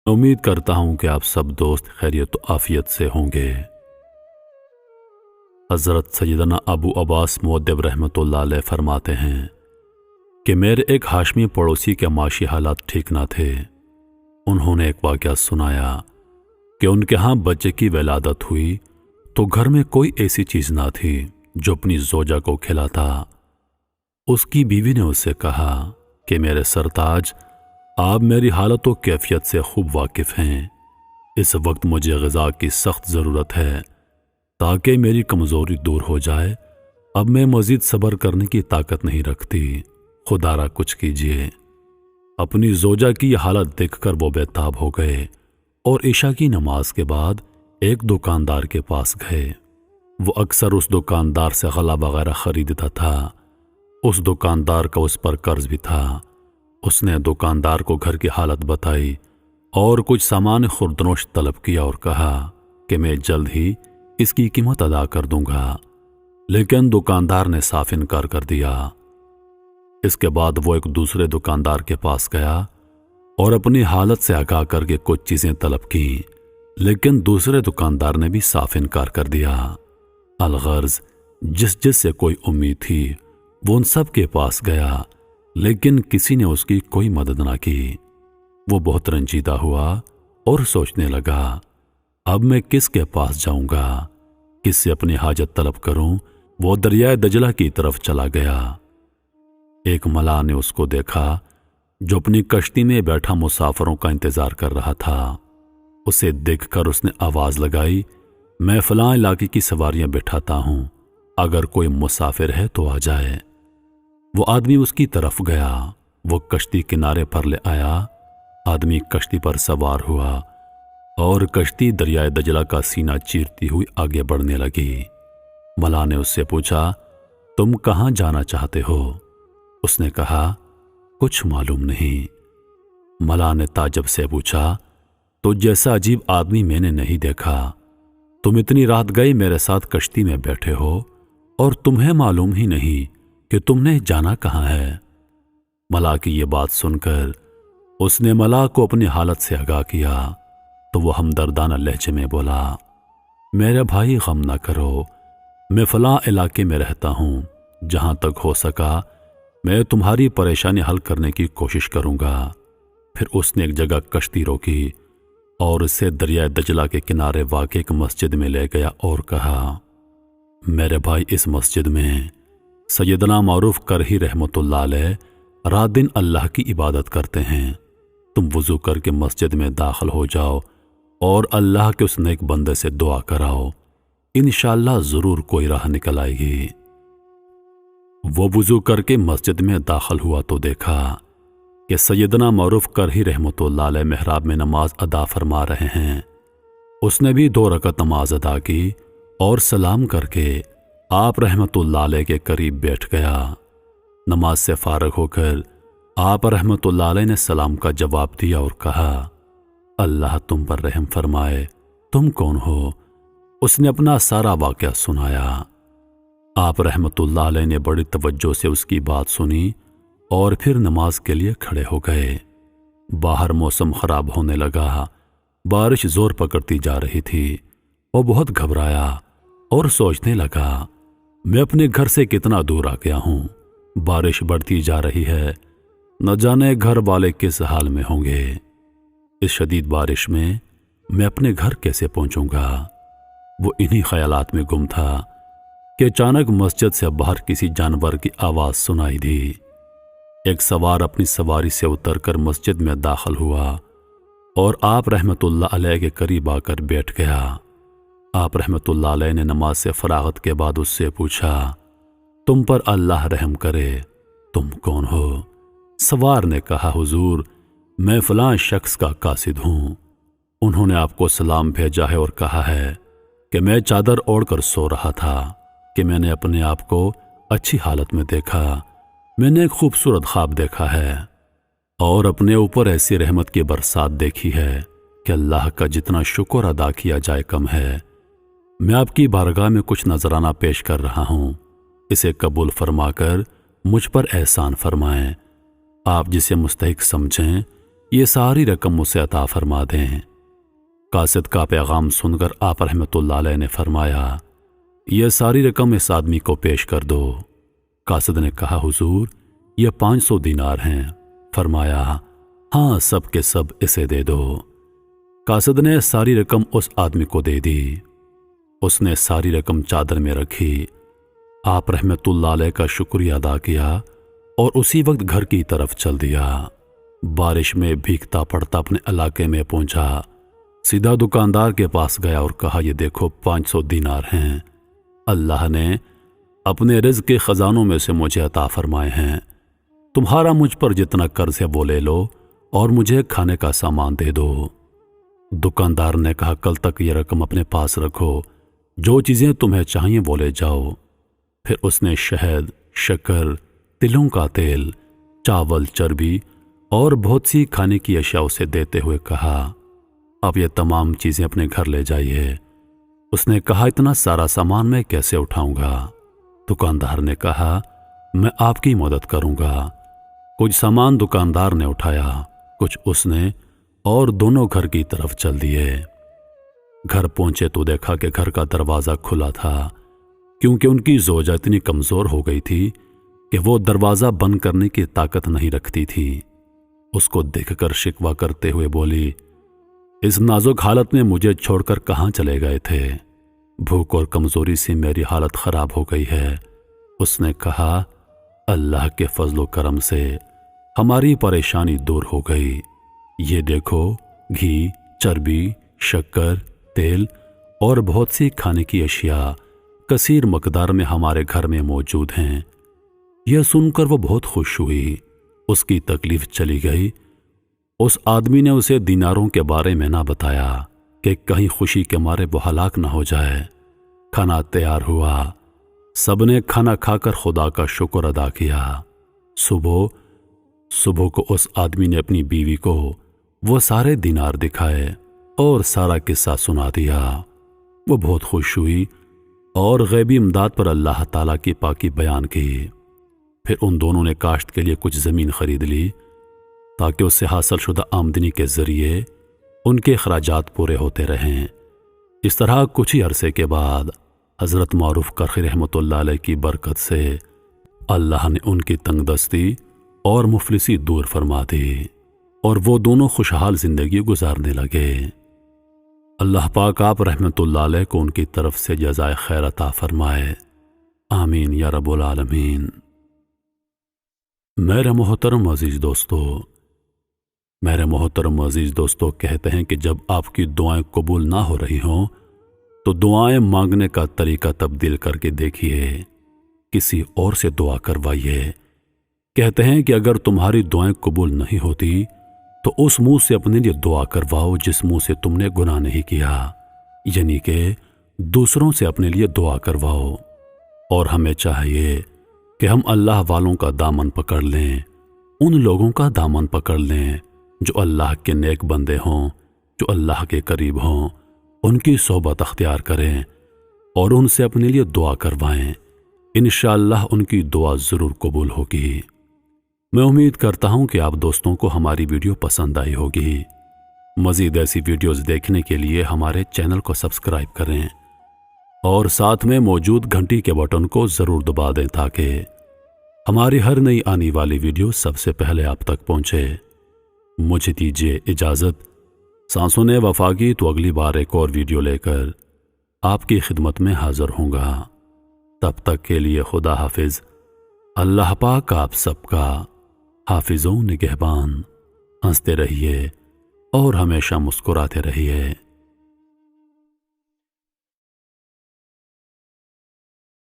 امید کرتا ہوں کہ آپ سب دوست خیریت و عافیت سے ہوں گے۔ حضرت سیدنا ابو عباس مؤدب رحمۃ اللہ علیہ فرماتے ہیں کہ میرے ایک ہاشمی پڑوسی کے معاشی حالات ٹھیک نہ تھے۔ انہوں نے ایک واقعہ سنایا کہ ان کے ہاں بچے کی ولادت ہوئی تو گھر میں کوئی ایسی چیز نہ تھی جو اپنی زوجہ کو کھلاتا۔ اس کی بیوی نے اس سے کہا کہ میرے سرتاج، آپ میری حالت و کیفیت سے خوب واقف ہیں۔ اس وقت مجھے غذا کی سخت ضرورت ہے تاکہ میری کمزوری دور ہو جائے۔ اب میں مزید صبر کرنے کی طاقت نہیں رکھتی، خدا را کچھ کیجیے۔ اپنی زوجہ کی یہ حالت دیکھ کر وہ بے تاب ہو گئے اور عشاء کی نماز کے بعد ایک دکاندار کے پاس گئے۔ وہ اکثر اس دکاندار سے غلہ وغیرہ خریدتا تھا۔ اس دکاندار کا اس پر قرض بھی تھا۔ اس نے دکاندار کو گھر کی حالت بتائی اور کچھ سامان خوردنوش طلب کیا اور کہا کہ میں جلد ہی اس کی قیمت ادا کر دوں گا، لیکن دکاندار نے صاف انکار کر دیا۔ اس کے بعد وہ ایک دوسرے دکاندار کے پاس گیا اور اپنی حالت سے آگاہ کر کے کچھ چیزیں طلب کیں، لیکن دوسرے دکاندار نے بھی صاف انکار کر دیا۔ الغرض جس سے کوئی امید تھی وہ ان سب کے پاس گیا، لیکن کسی نے اس کی کوئی مدد نہ کی۔ وہ بہت رنجیدہ ہوا اور سوچنے لگا، اب میں کس کے پاس جاؤں گا، کس سے اپنی حاجت طلب کروں؟ وہ دریائے دجلہ کی طرف چلا گیا۔ ایک ملاح نے اس کو دیکھا جو اپنی کشتی میں بیٹھا مسافروں کا انتظار کر رہا تھا۔ اسے دیکھ کر اس نے آواز لگائی، میں فلاں علاقے کی سواریاں بٹھاتا ہوں، اگر کوئی مسافر ہے تو آ جائے۔ وہ آدمی اس کی طرف گیا، وہ کشتی کنارے پر لے آیا۔ آدمی کشتی پر سوار ہوا اور کشتی دریائے دجلہ کا سینہ چیرتی ہوئی آگے بڑھنے لگی۔ ملاح نے اس سے پوچھا، تم کہاں جانا چاہتے ہو؟ اس نے کہا، کچھ معلوم نہیں۔ ملاح نے تعجب سے پوچھا، تو جیسا عجیب آدمی میں نے نہیں دیکھا۔ تم اتنی رات گئے میرے ساتھ کشتی میں بیٹھے ہو اور تمہیں معلوم ہی نہیں کہ تم نے جانا کہاں ہے؟ ملاح کی یہ بات سن کر اس نے ملاح کو اپنی حالت سے آگاہ کیا تو وہ ہمدردانہ لہجے میں بولا، میرے بھائی غم نہ کرو، میں فلاں علاقے میں رہتا ہوں، جہاں تک ہو سکا میں تمہاری پریشانی حل کرنے کی کوشش کروں گا۔ پھر اس نے ایک جگہ کشتی روکی اور اسے دریائے دجلہ کے کنارے واقع ایک مسجد میں لے گیا اور کہا، میرے بھائی، اس مسجد میں سیدنا معروف کرہی رحمۃ اللہ علیہ رات دن اللہ کی عبادت کرتے ہیں۔ تم وضو کر کے مسجد میں داخل ہو جاؤ اور اللہ کے اس نیک بندے سے دعا کراؤ، انشاءاللہ ضرور کوئی راہ نکل آئے گی۔ وہ وضو کر کے مسجد میں داخل ہوا تو دیکھا کہ سیدنا معروف کرہی رحمۃ اللہ علیہ محراب میں نماز ادا فرما رہے ہیں۔ اس نے بھی 2 رکعت نماز ادا کی اور سلام کر کے آپ رحمۃ اللہ علیہ کے قریب بیٹھ گیا۔ نماز سے فارغ ہو کر آپ رحمۃ اللہ علیہ نے سلام کا جواب دیا اور کہا، اللہ تم پر رحم فرمائے، تم کون ہو؟ اس نے اپنا سارا واقعہ سنایا۔ آپ رحمۃ اللہ علیہ نے بڑی توجہ سے اس کی بات سنی اور پھر نماز کے لیے کھڑے ہو گئے۔ باہر موسم خراب ہونے لگا، بارش زور پکڑتی جا رہی تھی۔ وہ بہت گھبرایا اور سوچنے لگا، میں اپنے گھر سے کتنا دور آ گیا ہوں، بارش بڑھتی جا رہی ہے، نہ جانے گھر والے کس حال میں ہوں گے۔ اس شدید بارش میں اپنے گھر کیسے پہنچوں گا؟ وہ انہی خیالات میں گم تھا کہ اچانک مسجد سے باہر کسی جانور کی آواز سنائی دی۔ ایک سوار اپنی سواری سے اتر کر مسجد میں داخل ہوا اور آپ رحمۃ اللہ علیہ کے قریب آ کر بیٹھ گیا۔ آپ رحمۃ اللہ علیہ نے نماز سے فراغت کے بعد اس سے پوچھا، تم پر اللہ رحم کرے، تم کون ہو؟ سوار نے کہا، حضور میں فلاں شخص کا قاصد ہوں، انہوں نے آپ کو سلام بھیجا ہے اور کہا ہے کہ میں چادر اوڑھ کر سو رہا تھا کہ میں نے اپنے آپ کو اچھی حالت میں دیکھا، میں نے ایک خوبصورت خواب دیکھا ہے اور اپنے اوپر ایسی رحمت کی برسات دیکھی ہے کہ اللہ کا جتنا شکر ادا کیا جائے کم ہے۔ میں آپ کی بارگاہ میں کچھ نذرانہ پیش کر رہا ہوں، اسے قبول فرما کر مجھ پر احسان فرمائیں۔ آپ جسے مستحق سمجھیں یہ ساری رقم مجھے عطا فرما دیں۔ قاصد کا پیغام سن کر آپ رحمۃ اللہ علیہ نے فرمایا، یہ ساری رقم اس آدمی کو پیش کر دو۔ قاصد نے کہا، حضور یہ 500 دینار ہیں۔ فرمایا، ہاں سب کے سب اسے دے دو۔ قاصد نے ساری رقم اس آدمی کو دے دی۔ اس نے ساری رقم چادر میں رکھی۔ آپ رحمۃ اللہ علیہ کا شکریہ ادا کیا اور اسی وقت گھر کی طرف چل دیا۔ بارش میں بھیگتا پڑتا اپنے علاقے میں پہنچا۔ سیدھا دکاندار کے پاس گیا اور کہا، یہ دیکھو 500 دینار ہیں، اللہ نے اپنے رزق کے خزانوں میں سے مجھے عطا فرمائے ہیں، تمہارا مجھ پر جتنا قرض ہے وہ لے لو اور مجھے کھانے کا سامان دے دو۔ دکاندار نے کہا، کل تک یہ رقم اپنے پاس رکھو، جو چیزیں تمہیں چاہیے وہ لے جاؤ۔ پھر اس نے شہد، شکر، تلوں کا تیل، چاول، چربی اور بہت سی کھانے کی اشیاء اسے دیتے ہوئے کہا، اب یہ تمام چیزیں اپنے گھر لے جائیے۔ اس نے کہا، اتنا سارا سامان میں کیسے اٹھاؤں گا؟ دکاندار نے کہا، میں آپ کی مدد کروں گا۔ کچھ سامان دکاندار نے اٹھایا، کچھ اس نے، اور دونوں گھر کی طرف چل دیے۔ گھر پہنچے تو دیکھا کہ گھر کا دروازہ کھلا تھا، کیونکہ ان کی زوجہ اتنی کمزور ہو گئی تھی کہ وہ دروازہ بند کرنے کی طاقت نہیں رکھتی تھی۔ اس کو دیکھ کر شکوہ کرتے ہوئے بولی، اس نازک حالت میں مجھے چھوڑ کر کہاں چلے گئے تھے؟ بھوک اور کمزوری سے میری حالت خراب ہو گئی ہے۔ اس نے کہا، اللہ کے فضل و کرم سے ہماری پریشانی دور ہو گئی۔ یہ دیکھو، گھی، چربی، شکر، تیل اور بہت سی کھانے کی اشیاء کثیر مقدار میں ہمارے گھر میں موجود ہیں۔ یہ سن کر وہ بہت خوش ہوئی، اس کی تکلیف چلی گئی۔ اس آدمی نے اسے دیناروں کے بارے میں نہ بتایا کہ کہیں خوشی کے مارے وہ ہلاک نہ ہو جائے۔ کھانا تیار ہوا، سب نے کھانا کھا کر خدا کا شکر ادا کیا۔ صبح کو اس آدمی نے اپنی بیوی کو وہ سارے دینار دکھائے اور سارا قصہ سنا دیا۔ وہ بہت خوش ہوئی اور غیبی امداد پر اللہ تعالیٰ کی پاکی بیان کی۔ پھر ان دونوں نے کاشت کے لیے کچھ زمین خرید لی تاکہ اس سے حاصل شدہ آمدنی کے ذریعے ان کے اخراجات پورے ہوتے رہیں۔ اس طرح کچھ ہی عرصے کے بعد حضرت معروف کرخی رحمۃ اللہ علیہ کی برکت سے اللہ نے ان کی تنگ دستی اور مفلسی دور فرما دی اور وہ دونوں خوشحال زندگی گزارنے لگے۔ اللہ پاک آپ رحمۃ اللہ علیہ کو ان کی طرف سے جزائے خیر عطا فرمائے، آمین یا رب العالمین۔ میرے محترم عزیز دوستو کہتے ہیں کہ جب آپ کی دعائیں قبول نہ ہو رہی ہوں تو دعائیں مانگنے کا طریقہ تبدیل کر کے دیکھیے، کسی اور سے دعا کروائیے۔ کہتے ہیں کہ اگر تمہاری دعائیں قبول نہیں ہوتی تو اس منہ سے اپنے لیے دعا کرواؤ جس منہ سے تم نے گناہ نہیں کیا، یعنی کہ دوسروں سے اپنے لیے دعا کرواؤ۔ اور ہمیں چاہیے کہ ہم اللہ والوں کا دامن پکڑ لیں، ان لوگوں کا دامن پکڑ لیں جو اللہ کے نیک بندے ہوں، جو اللہ کے قریب ہوں، ان کی صحبت اختیار کریں اور ان سے اپنے لیے دعا کروائیں۔ انشاءاللہ ان کی دعا ضرور قبول ہوگی۔ میں امید کرتا ہوں کہ آپ دوستوں کو ہماری ویڈیو پسند آئی ہوگی۔ مزید ایسی ویڈیوز دیکھنے کے لیے ہمارے چینل کو سبسکرائب کریں اور ساتھ میں موجود گھنٹی کے بٹن کو ضرور دبا دیں تاکہ ہماری ہر نئی آنے والی ویڈیو سب سے پہلے آپ تک پہنچے۔ مجھے دیجیے اجازت، سانسوں نے وفا کی تو اگلی بار ایک اور ویڈیو لے کر آپ کی خدمت میں حاضر ہوں گا۔ تب تک کے لیے خدا حافظ۔ اللہ پاک آپ سب کا حافظ و نگہبان۔ ہنستے رہیے اور ہمیشہ مسکراتے رہیے۔